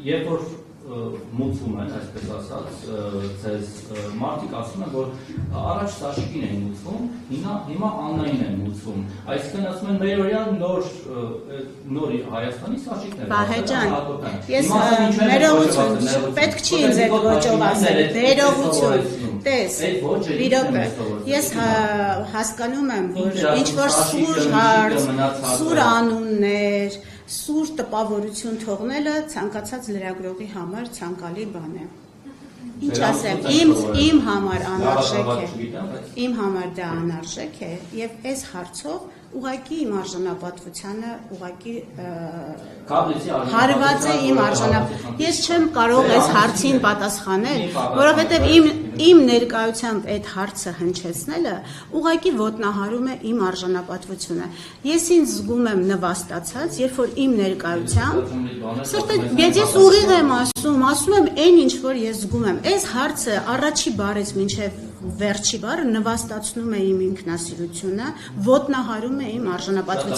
երբ որ մուծվում են, այսպես ասած, ձեզ մարդիկ ասում են, որ առաջ Սաշիկին են մուծվում, հիմա Աննային են մուծվում, այսինքն ասում են մեր օրյա նոր Հայաստանի Սաշիկն է։ Վահե ջան, ես ներողություն, պետք չի ինձ այդ ոճով ասել, ներողություն, տես, իրոք, ես հասկանում եմ, որ ինչ-որ սուր հարց, սուր անուններ, սուր տպավորություն թողնելը ցանկացած լրագրողի համար ցանկալի բան է։ Ինչ ասեմ, իմ համար անարժեք է, իմ համար դա անարժեք է եւ այս հարցով ուղղակի իմ արժանապատվությանը ուղղակի հարված է իմ արժանապատվությունը։ Ես չեմ կարող այս հարցին պատասխանել, որովհետեւ իմ ներկայությամբ այդ հարցը հնչեցնելը ուղղակի ոտնահարում է իմ արժանապատվությունը։ Ես ինձ զգում եմ նվաստացած, երբ որ իմ ներկայությամբ ես ուղիղ եմ ասում եմ այն ինչ որ ես զգում եմ։ Այս հարցը առաջի բառից մինչև վերջի բառը նվաստացնում է իմ ինքնասիրությունը, ոտնահարում է իմ արժանապատվությունը։